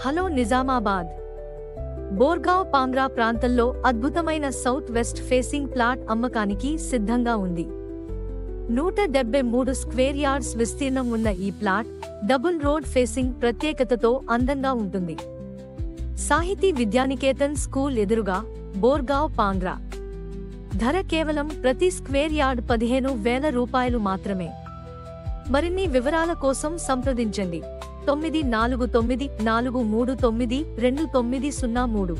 Hello Nizamabad Borgaon Pangra ప్రాంతంలో అద్భుతమైన south west facing plot అమ్మకానికి సిద్ధంగా ఉంది. 173 స్క్వేర్ యార్డ్స్ విస్తీర్ణం ఉన్న ఈ ప్లాట్ డబుల్ రోడ్ ఫేసింగ్ ప్రత్యేకతతో అందంగా ఉంటుంది. సాహితీ విద్యానికేతన్ స్కూల్ ఎదురుగా, బోర్గావ్ పాంగ్రా. ధర కేవలం ప్రతి స్క్వేర్ యార్డ్ 15,000 రూపాయలు మాత్రమే. మరిన్ని వివరాల కోసం సంప్రదించండి 9494392903.